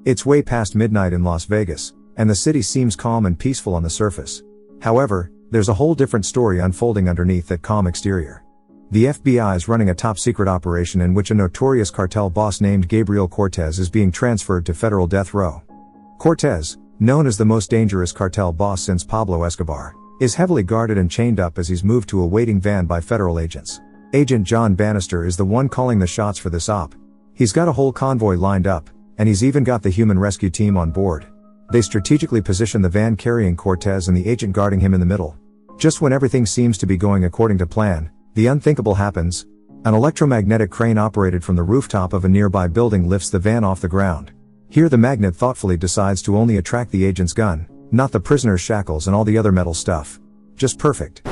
It's way past midnight in Las Vegas, and the city seems calm and peaceful on the surface. However, there's a whole different story unfolding underneath that calm exterior. The FBI is running a top-secret operation in which a notorious cartel boss named Gabriel Cortez is being transferred to federal death row. Cortez, known as the most dangerous cartel boss since Pablo Escobar, is heavily guarded and chained up as he's moved to a waiting van by federal agents. Agent John Bannister is the one calling the shots for this op. He's got a whole convoy lined up, and he's even got the human rescue team on board. They strategically position the van carrying Cortez and the agent guarding him in the middle. Just when everything seems to be going according to plan, the unthinkable happens. An electromagnetic crane operated from the rooftop of a nearby building lifts the van off the ground. Here the magnet thoughtfully decides to only attract the agent's gun, not the prisoner's shackles and all the other metal stuff. Just perfect.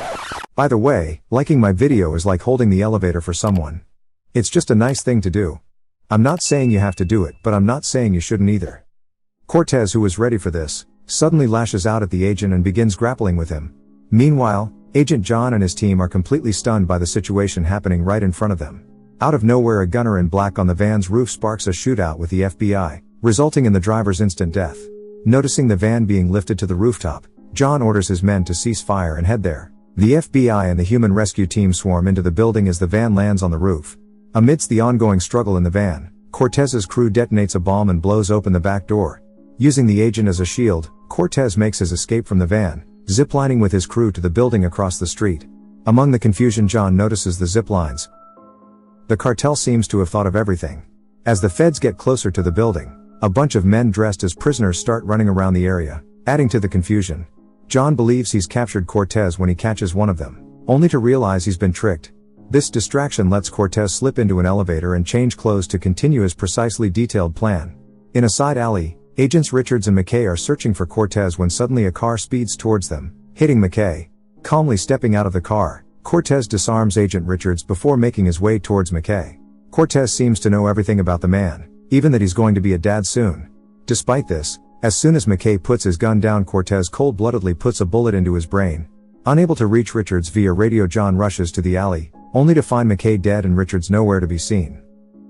By the way, liking my video is like holding the elevator for someone. It's just a nice thing to do. I'm not saying you have to do it, but I'm not saying you shouldn't either. Cortez, who was ready for this, suddenly lashes out at the agent and begins grappling with him. Meanwhile, Agent John and his team are completely stunned by the situation happening right in front of them. Out of nowhere, a gunner in black on the van's roof sparks a shootout with the FBI, resulting in the driver's instant death. Noticing the van being lifted to the rooftop, John orders his men to cease fire and head there. The FBI and the human rescue team swarm into the building as the van lands on the roof. Amidst the ongoing struggle in the van, Cortez's crew detonates a bomb and blows open the back door. Using the agent as a shield, Cortez makes his escape from the van, ziplining with his crew to the building across the street. Among the confusion, John notices the zip lines. The cartel seems to have thought of everything. As the feds get closer to the building, a bunch of men dressed as prisoners start running around the area, adding to the confusion. John believes he's captured Cortez when he catches one of them, only to realize he's been tricked. This distraction lets Cortez slip into an elevator and change clothes to continue his precisely detailed plan. In a side alley, Agents Richards and McKay are searching for Cortez when suddenly a car speeds towards them, hitting McKay. Calmly stepping out of the car, Cortez disarms Agent Richards before making his way towards McKay. Cortez seems to know everything about the man, even that he's going to be a dad soon. Despite this, as soon as McKay puts his gun down, Cortez cold-bloodedly puts a bullet into his brain. Unable to reach Richards via radio, John rushes to the alley, only to find McKay dead and Richards nowhere to be seen.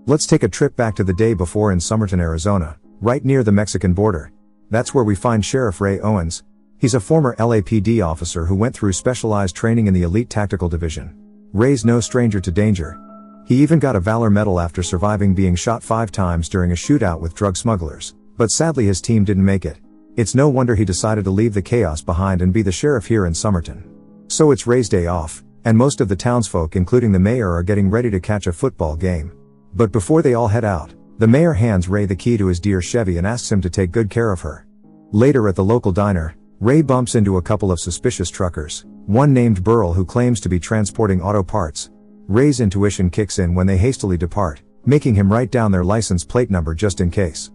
Let's take a trip back to the day before in Summerton, Arizona, right near the Mexican border. That's where we find Sheriff Ray Owens. He's a former LAPD officer who went through specialized training in the Elite Tactical Division. Ray's no stranger to danger. He even got a Valor Medal after surviving being shot 5 times during a shootout with drug smugglers, but sadly his team didn't make it. It's no wonder he decided to leave the chaos behind and be the sheriff here in Summerton. So it's Ray's day off, and most of the townsfolk, including the mayor, are getting ready to catch a football game. But before they all head out, the mayor hands Ray the key to his dear Chevy and asks him to take good care of her. Later at the local diner, Ray bumps into a couple of suspicious truckers, one named Burl who claims to be transporting auto parts. Ray's intuition kicks in when they hastily depart, making him write down their license plate number just in case.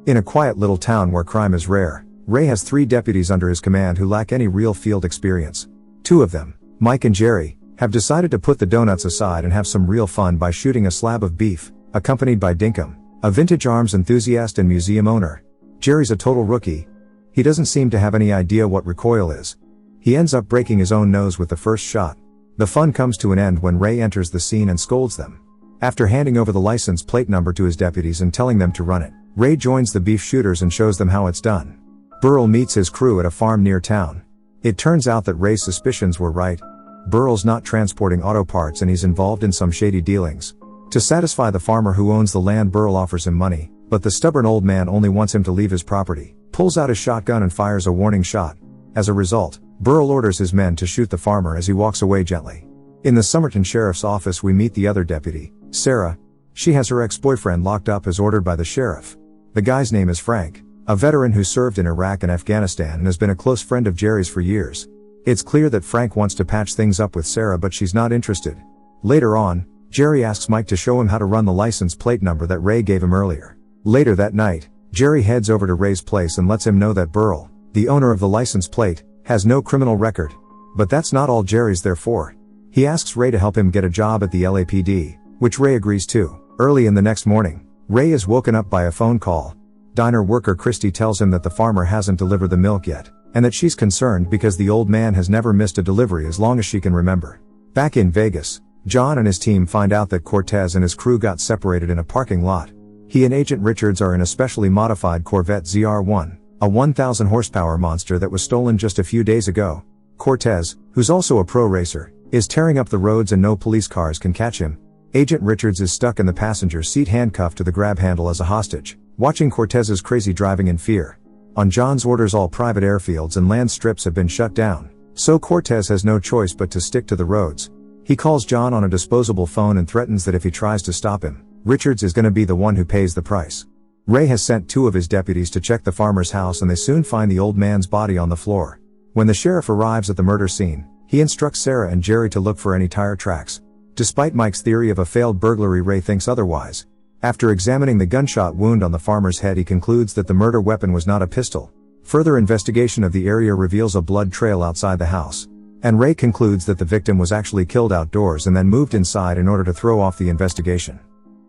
In a quiet little town where crime is rare, Ray has 3 deputies under his command who lack any real field experience. 2 of them, Mike and Jerry, have decided to put the donuts aside and have some real fun by shooting a slab of beef, accompanied by Dinkum, a vintage arms enthusiast and museum owner. Jerry's a total rookie. He doesn't seem to have any idea what recoil is. He ends up breaking his own nose with the first shot. The fun comes to an end when Ray enters the scene and scolds them. After handing over the license plate number to his deputies and telling them to run it, Ray joins the beef shooters and shows them how it's done. Burl meets his crew at a farm near town. It turns out that Ray's suspicions were right. Burl's not transporting auto parts and he's involved in some shady dealings. To satisfy the farmer who owns the land, Burl offers him money, but the stubborn old man only wants him to leave his property, pulls out his shotgun and fires a warning shot. As a result, Burl orders his men to shoot the farmer as he walks away gently. In the Summerton Sheriff's office we meet the other deputy, Sarah. She has her ex-boyfriend locked up as ordered by the sheriff. The guy's name is Frank, a veteran who served in Iraq and Afghanistan and has been a close friend of Jerry's for years. It's clear that Frank wants to patch things up with Sarah, but she's not interested. Later on, Jerry asks Mike to show him how to run the license plate number that Ray gave him earlier. Later that night, Jerry heads over to Ray's place and lets him know that Burl, the owner of the license plate, has no criminal record. But that's not all Jerry's there for. He asks Ray to help him get a job at the LAPD, which Ray agrees to. Early in the next morning, Ray is woken up by a phone call. Diner worker Christy tells him that the farmer hasn't delivered the milk yet, and that she's concerned because the old man has never missed a delivery as long as she can remember. Back in Vegas, John and his team find out that Cortez and his crew got separated in a parking lot. He and Agent Richards are in a specially modified Corvette ZR1, a 1,000 horsepower monster that was stolen just a few days ago. Cortez, who's also a pro racer, is tearing up the roads and no police cars can catch him. Agent Richards is stuck in the passenger seat handcuffed to the grab handle as a hostage, watching Cortez's crazy driving in fear. On John's orders, all private airfields and land strips have been shut down, so Cortez has no choice but to stick to the roads. He calls John on a disposable phone and threatens that if he tries to stop him, Richards is going to be the one who pays the price. Ray has sent 2 of his deputies to check the farmer's house and they soon find the old man's body on the floor. When the sheriff arrives at the murder scene, he instructs Sarah and Jerry to look for any tire tracks. Despite Mike's theory of a failed burglary, Ray thinks otherwise. After examining the gunshot wound on the farmer's head, he concludes that the murder weapon was not a pistol. Further investigation of the area reveals a blood trail outside the house, and Ray concludes that the victim was actually killed outdoors and then moved inside in order to throw off the investigation.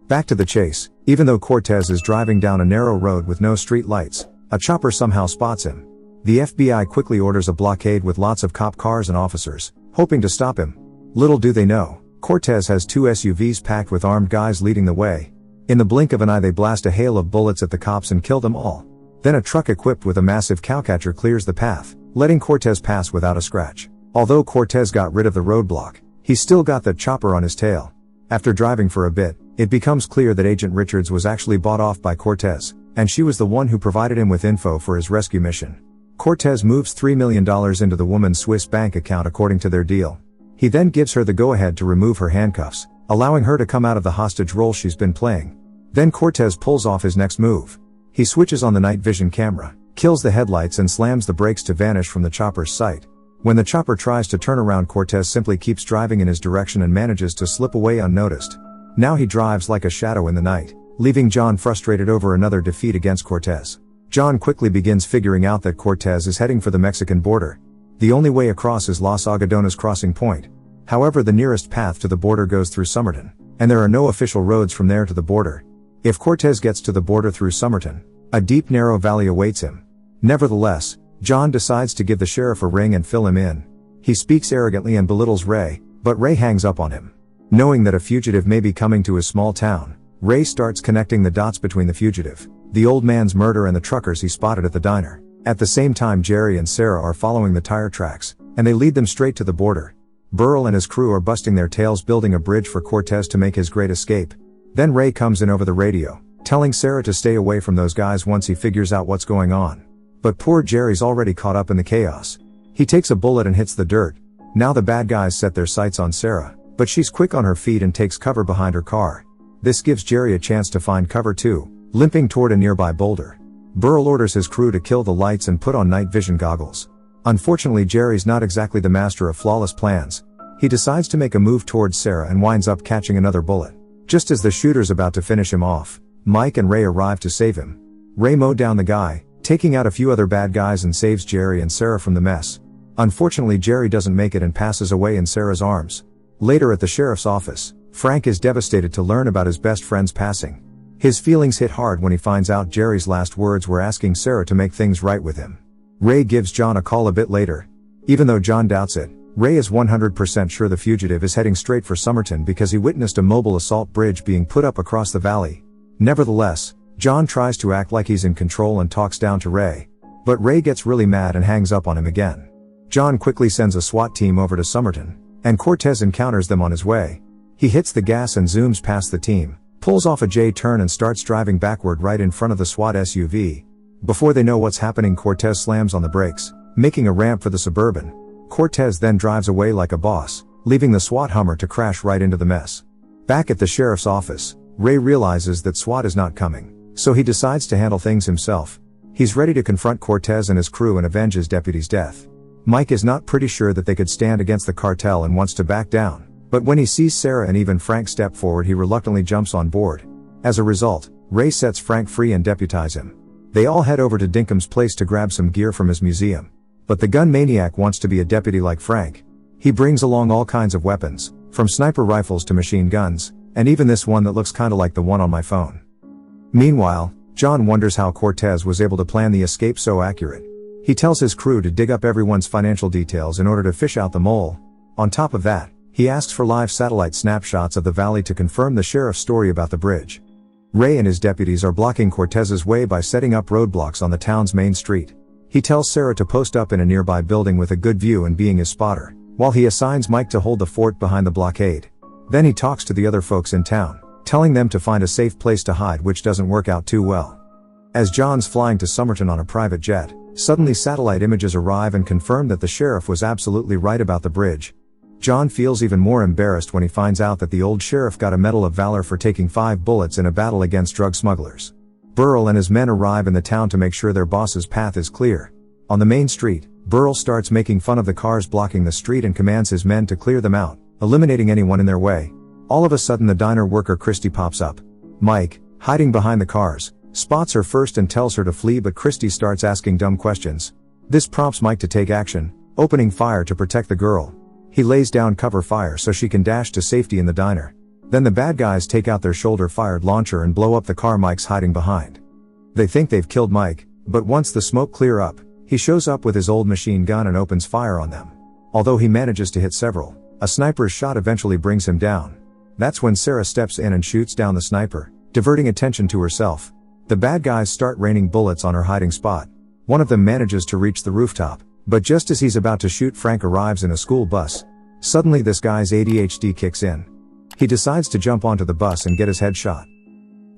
Back to the chase. Even though Cortez is driving down a narrow road with no street lights, a chopper somehow spots him. The FBI quickly orders a blockade with lots of cop cars and officers, hoping to stop him. Little do they know, Cortez has 2 SUVs packed with armed guys leading the way. In the blink of an eye they blast a hail of bullets at the cops and kill them all. Then a truck equipped with a massive cowcatcher clears the path, letting Cortez pass without a scratch. Although Cortez got rid of the roadblock, he still got the chopper on his tail. After driving for a bit, it becomes clear that Agent Richards was actually bought off by Cortez, and she was the one who provided him with info for his rescue mission. Cortez moves $3 million into the woman's Swiss bank account according to their deal. He then gives her the go-ahead to remove her handcuffs, allowing her to come out of the hostage role she's been playing. Then Cortez pulls off his next move. He switches on the night vision camera, kills the headlights and slams the brakes to vanish from the chopper's sight. When the chopper tries to turn around, Cortez simply keeps driving in his direction and manages to slip away unnoticed. Now he drives like a shadow in the night, leaving John frustrated over another defeat against Cortez. John quickly begins figuring out that Cortez is heading for the Mexican border. The only way across is Los Agadones crossing point. However, the nearest path to the border goes through Summerton, and there are no official roads from there to the border. If Cortez gets to the border through Summerton, a deep narrow valley awaits him. Nevertheless, John decides to give the sheriff a ring and fill him in. He speaks arrogantly and belittles Ray, but Ray hangs up on him. Knowing that a fugitive may be coming to his small town, Ray starts connecting the dots between the fugitive, the old man's murder and the truckers he spotted at the diner. At the same time, Jerry and Sarah are following the tire tracks, and they lead them straight to the border. Burl and his crew are busting their tails building a bridge for Cortez to make his great escape. Then Ray comes in over the radio, telling Sarah to stay away from those guys once he figures out what's going on. But poor Jerry's already caught up in the chaos. He takes a bullet and hits the dirt. Now the bad guys set their sights on Sarah, but she's quick on her feet and takes cover behind her car. This gives Jerry a chance to find cover too, limping toward a nearby boulder. Burl orders his crew to kill the lights and put on night vision goggles. Unfortunately, Jerry's not exactly the master of flawless plans. He decides to make a move towards Sarah and winds up catching another bullet. Just as the shooter's about to finish him off, Mike and Ray arrive to save him. Ray mowed down the guy, taking out a few other bad guys, and saves Jerry and Sarah from the mess. Unfortunately, Jerry doesn't make it and passes away in Sarah's arms. Later at the sheriff's office, Frank is devastated to learn about his best friend's passing. His feelings hit hard when he finds out Jerry's last words were asking Sarah to make things right with him. Ray gives John a call a bit later. Even though John doubts it, Ray is 100% sure the fugitive is heading straight for Summerton because he witnessed a mobile assault bridge being put up across the valley. Nevertheless, John tries to act like he's in control and talks down to Ray. But Ray gets really mad and hangs up on him again. John quickly sends a SWAT team over to Summerton, and Cortez encounters them on his way. He hits the gas and zooms past the team, pulls off a J-turn and starts driving backward right in front of the SWAT SUV. Before they know what's happening, Cortez slams on the brakes, making a ramp for the Suburban. Cortez then drives away like a boss, leaving the SWAT Hummer to crash right into the mess. Back at the sheriff's office, Ray realizes that SWAT is not coming, so he decides to handle things himself. He's ready to confront Cortez and his crew and avenge his deputy's death. Mike is not pretty sure that they could stand against the cartel and wants to back down, but when he sees Sarah and even Frank step forward, he reluctantly jumps on board. As a result, Ray sets Frank free and deputize him. They all head over to Dinkham's place to grab some gear from his museum. But the gun maniac wants to be a deputy like Frank. He brings along all kinds of weapons, from sniper rifles to machine guns, and even this one that looks kinda like the one on my phone. Meanwhile, John wonders how Cortez was able to plan the escape so accurate. He tells his crew to dig up everyone's financial details in order to fish out the mole. On top of that, he asks for live satellite snapshots of the valley to confirm the sheriff's story about the bridge. Ray and his deputies are blocking Cortez's way by setting up roadblocks on the town's main street. He tells Sarah to post up in a nearby building with a good view and being his spotter, while he assigns Mike to hold the fort behind the blockade. Then he talks to the other folks in town, telling them to find a safe place to hide, which doesn't work out too well. As John's flying to Summerton on a private jet, suddenly satellite images arrive and confirm that the sheriff was absolutely right about the bridge. John feels even more embarrassed when he finds out that the old sheriff got a Medal of Valor for taking 5 bullets in a battle against drug smugglers. Burl and his men arrive in the town to make sure their boss's path is clear. On the main street, Burl starts making fun of the cars blocking the street and commands his men to clear them out, eliminating anyone in their way. All of a sudden the diner worker Christy pops up. Mike, hiding behind the cars, spots her first and tells her to flee, but Christy starts asking dumb questions. This prompts Mike to take action, opening fire to protect the girl. He lays down cover fire so she can dash to safety in the diner. Then the bad guys take out their shoulder-fired launcher and blow up the car Mike's hiding behind. They think they've killed Mike, but once the smoke clear up, he shows up with his old machine gun and opens fire on them. Although he manages to hit several, a sniper's shot eventually brings him down. That's when Sarah steps in and shoots down the sniper, diverting attention to herself. The bad guys start raining bullets on her hiding spot. One of them manages to reach the rooftop, but just as he's about to shoot, Frank arrives in a school bus. Suddenly this guy's ADHD kicks in. He decides to jump onto the bus and get his head shot.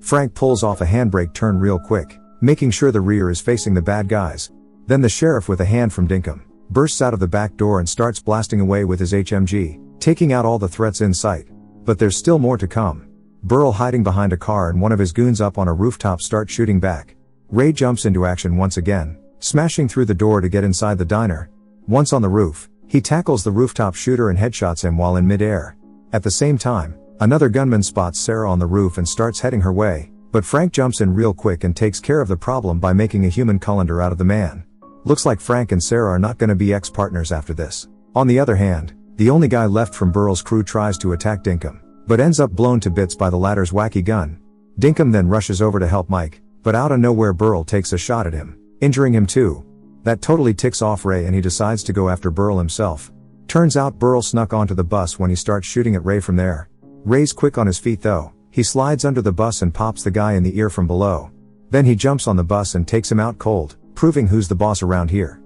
Frank pulls off a handbrake turn real quick, making sure the rear is facing the bad guys. Then the sheriff, with a hand from Dinkum, bursts out of the back door and starts blasting away with his HMG, taking out all the threats in sight. But there's still more to come. Burl, hiding behind a car, and one of his goons up on a rooftop start shooting back. Ray jumps into action once again, smashing through the door to get inside the diner. Once on the roof, he tackles the rooftop shooter and headshots him while in mid-air. At the same time, another gunman spots Sarah on the roof and starts heading her way, but Frank jumps in real quick and takes care of the problem by making a human colander out of the man. Looks like Frank and Sarah are not gonna be ex-partners after this. On the other hand, the only guy left from Burl's crew tries to attack Dinkum, but ends up blown to bits by the latter's wacky gun. Dinkum then rushes over to help Mike, but out of nowhere Burl takes a shot at him, injuring him too. That totally ticks off Ray and he decides to go after Burl himself. Turns out Burl snuck onto the bus when he starts shooting at Ray from there. Ray's quick on his feet though. He slides under the bus and pops the guy in the ear from below. Then he jumps on the bus and takes him out cold, proving who's the boss around here.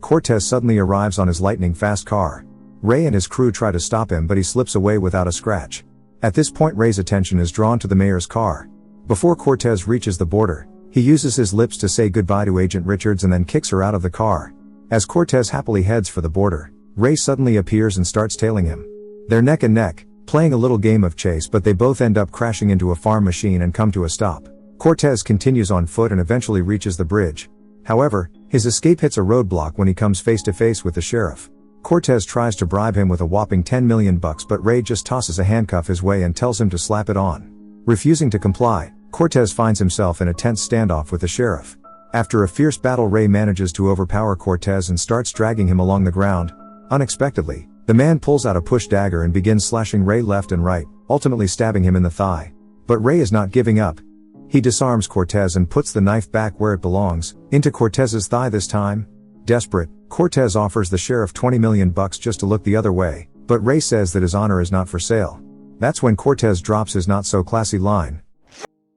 Cortez suddenly arrives on his lightning-fast car. Ray and his crew try to stop him, but he slips away without a scratch. At this point Ray's attention is drawn to the mayor's car. Before Cortez reaches the border, he uses his lips to say goodbye to Agent Richards and then kicks her out of the car. As Cortez happily heads for the border, Ray suddenly appears and starts tailing him. They're neck and neck, playing a little game of chase, but they both end up crashing into a farm machine and come to a stop. Cortez continues on foot and eventually reaches the bridge. However, his escape hits a roadblock when he comes face to face with the sheriff. Cortez tries to bribe him with a whopping $10 million, but Ray just tosses a handcuff his way and tells him to slap it on. Refusing to comply, Cortez finds himself in a tense standoff with the sheriff. After a fierce battle, Ray manages to overpower Cortez and starts dragging him along the ground. Unexpectedly, the man pulls out a push dagger and begins slashing Ray left and right, ultimately stabbing him in the thigh. But Ray is not giving up. He disarms Cortez and puts the knife back where it belongs, into Cortez's thigh this time. Desperate, Cortez offers the sheriff $20 million just to look the other way, but Ray says that his honor is not for sale. That's when Cortez drops his not-so-classy line.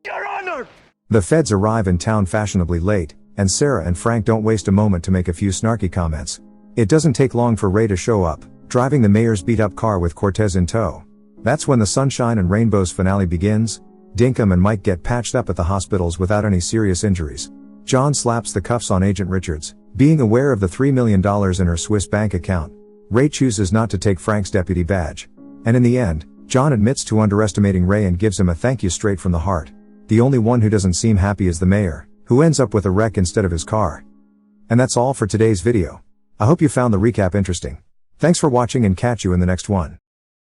Your honor! The feds arrive in town fashionably late, and Sarah and Frank don't waste a moment to make a few snarky comments. It doesn't take long for Ray to show up, driving the mayor's beat-up car with Cortez in tow. That's when the sunshine and rainbows finale begins. Dinkum and Mike get patched up at the hospitals without any serious injuries. John slaps the cuffs on Agent Richards, being aware of the $3 million in her Swiss bank account. Ray chooses not to take Frank's deputy badge. And in the end, John admits to underestimating Ray and gives him a thank you straight from the heart. The only one who doesn't seem happy is the mayor, who ends up with a wreck instead of his car. And that's all for today's video. I hope you found the recap interesting. Thanks for watching and catch you in the next one.